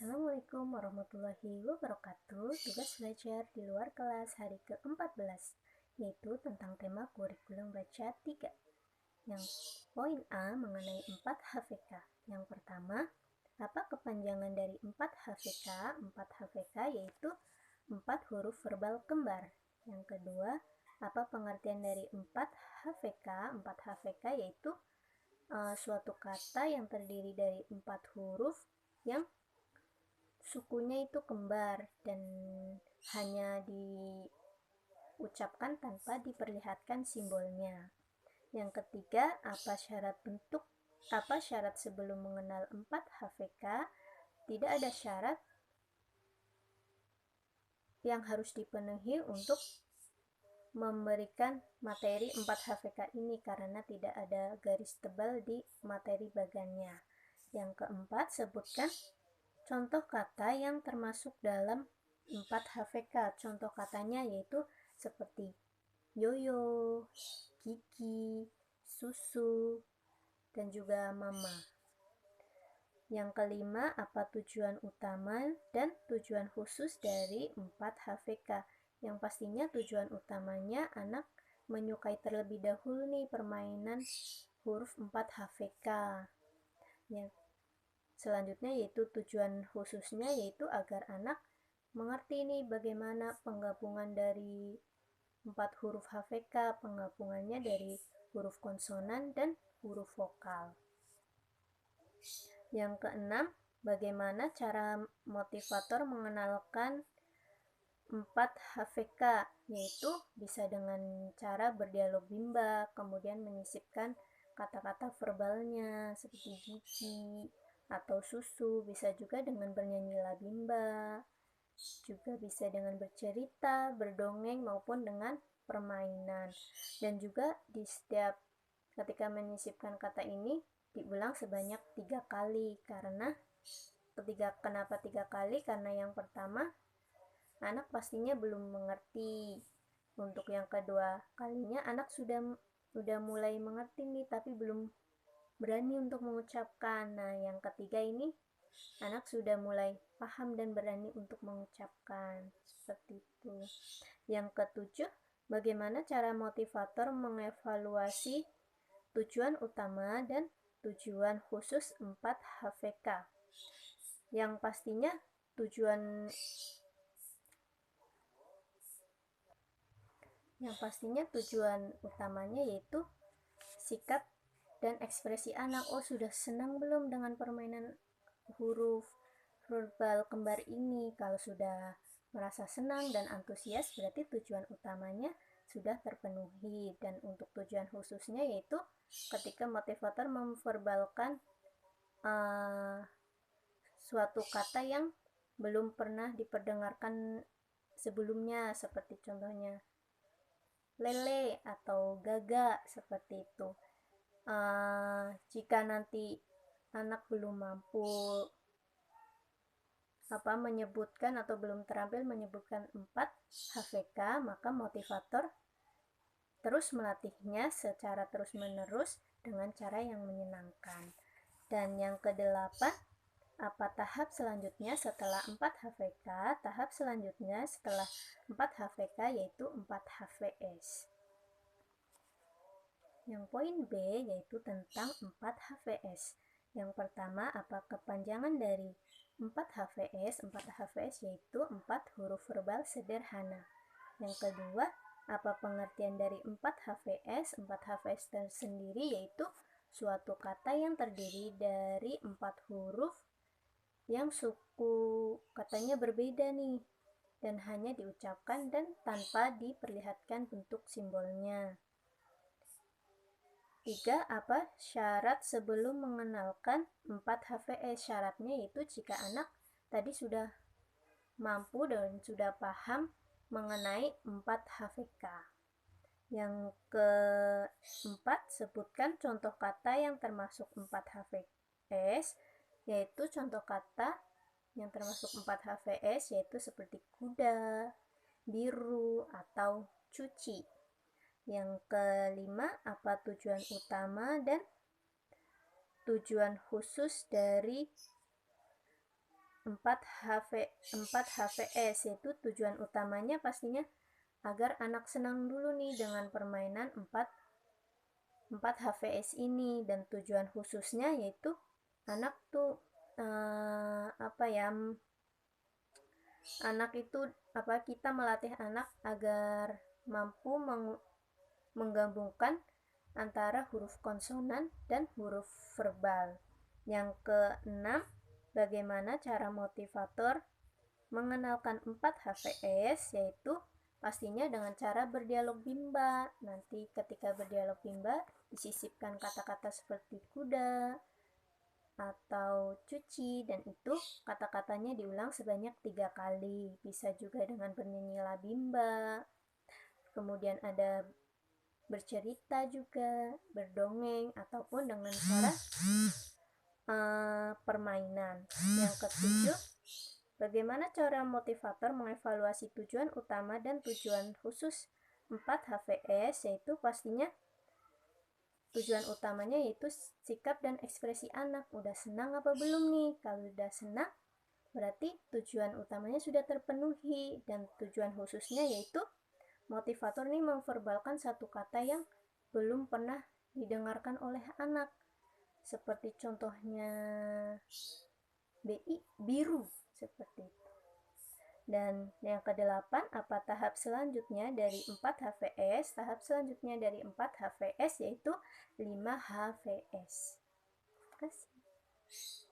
Assalamualaikum warahmatullahi wabarakatuh. Tugas belajar di luar kelas hari ke-14, yaitu tentang tema kurikulum baca 3. Yang poin A mengenai 4 HVK. Yang pertama, apa kepanjangan dari 4 HVK? 4 HVK yaitu 4 huruf verbal kembar. Yang kedua, apa pengertian dari 4 HVK? 4 HVK yaitu suatu kata yang terdiri dari 4 huruf yang sukunya itu kembar dan hanya diucapkan tanpa diperlihatkan simbolnya. Yang ketiga, apa syarat sebelum mengenal 4 HVK? Tidak ada syarat yang harus dipenuhi untuk memberikan materi 4 HVK ini karena tidak ada garis tebal di materi bagannya. Yang keempat, sebutkan contoh kata yang termasuk dalam 4 HVK. Contoh katanya yaitu seperti yoyo, kiki, susu, dan juga mama. Yang kelima, apa tujuan utama dan tujuan khusus dari 4 HVK? Yang pastinya tujuan utamanya anak menyukai terlebih dahulu nih permainan huruf 4 HVK. Yang selanjutnya yaitu tujuan khususnya yaitu agar anak mengerti nih bagaimana penggabungan dari 4 huruf HVK, penggabungannya dari huruf konsonan dan huruf vokal. Yang keenam, bagaimana cara motivator mengenalkan 4 HVK, yaitu bisa dengan cara berdialog bimba, kemudian menyisipkan kata-kata verbalnya seperti gigi atau susu, bisa juga dengan bernyanyi labimba, juga bisa dengan bercerita, berdongeng maupun dengan permainan. Dan juga di setiap ketika menyisipkan kata ini diulang sebanyak 3 kali. Kenapa 3 kali? Karena yang pertama anak pastinya belum mengerti. Untuk yang kedua kalinya anak sudah mulai mengerti nih tapi belum berani untuk mengucapkan. Nah, yang ketiga ini anak sudah mulai paham dan berani untuk mengucapkan. Seperti itu. Yang ketujuh, bagaimana cara motivator mengevaluasi tujuan utama dan tujuan khusus 4 HVK? Yang pastinya tujuan utamanya yaitu sikap dan ekspresi anak. Oh, sudah senang belum dengan permainan huruf verbal kembar ini? Kalau sudah merasa senang dan antusias, berarti tujuan utamanya sudah terpenuhi. Dan untuk tujuan khususnya yaitu ketika motivator memverbalkan suatu kata yang belum pernah diperdengarkan sebelumnya, seperti contohnya lele atau gaga, seperti itu. Jika nanti anak belum mampu menyebutkan atau belum terampil menyebutkan 4 HVK, maka motivator terus melatihnya secara terus-menerus dengan cara yang menyenangkan. Dan yang kedelapan, apa tahap selanjutnya setelah 4 HVK? Tahap selanjutnya setelah 4 HVK yaitu 4 HVS. Yang poin B yaitu tentang 4 HVS. Yang pertama, apa kepanjangan dari 4 HVS? 4 HVS yaitu 4 huruf verbal sederhana. Yang kedua, apa pengertian dari 4 HVS? 4 HVS tersendiri yaitu suatu kata yang terdiri dari 4 huruf yang suku katanya berbeda nih dan hanya diucapkan dan tanpa diperlihatkan bentuk simbolnya. 3. Apa syarat sebelum mengenalkan 4 HVS? Syaratnya yaitu jika anak tadi sudah mampu dan sudah paham mengenai 4 HVK. Yang keempat, sebutkan contoh kata yang termasuk 4 HVS, yaitu contoh kata yang termasuk 4 HVS yaitu seperti kuda, biru, atau cuci. Yang kelima, apa tujuan utama dan tujuan khusus dari 4 HVS, yaitu tujuan utamanya pastinya agar anak senang dulu nih dengan permainan 4 HVS ini, dan tujuan khususnya yaitu anak tuh kita melatih anak agar mampu menggabungkan antara huruf konsonan dan huruf verbal. Yang keenam, bagaimana cara motivator mengenalkan 4 HVS, yaitu pastinya dengan cara berdialog bimba. Nanti ketika berdialog bimba disisipkan kata-kata seperti kuda atau cuci, dan itu kata-katanya diulang sebanyak 3 kali. Bisa juga dengan bernyanyi la bimba. Kemudian ada bercerita juga, berdongeng, ataupun dengan cara permainan. Yang ketujuh, bagaimana cara motivator mengevaluasi tujuan utama dan tujuan khusus 4 HVS, yaitu pastinya tujuan utamanya yaitu sikap dan ekspresi anak. Udah senang apa belum nih? Kalau udah senang, berarti tujuan utamanya sudah terpenuhi. Dan tujuan khususnya yaitu motivator nih memverbalkan satu kata yang belum pernah didengarkan oleh anak. Seperti contohnya BI, biru, seperti itu. Dan yang kedelapan, apa tahap selanjutnya dari 4 HVS? Tahap selanjutnya dari 4 HVS yaitu 5 HVS. Terima kasih.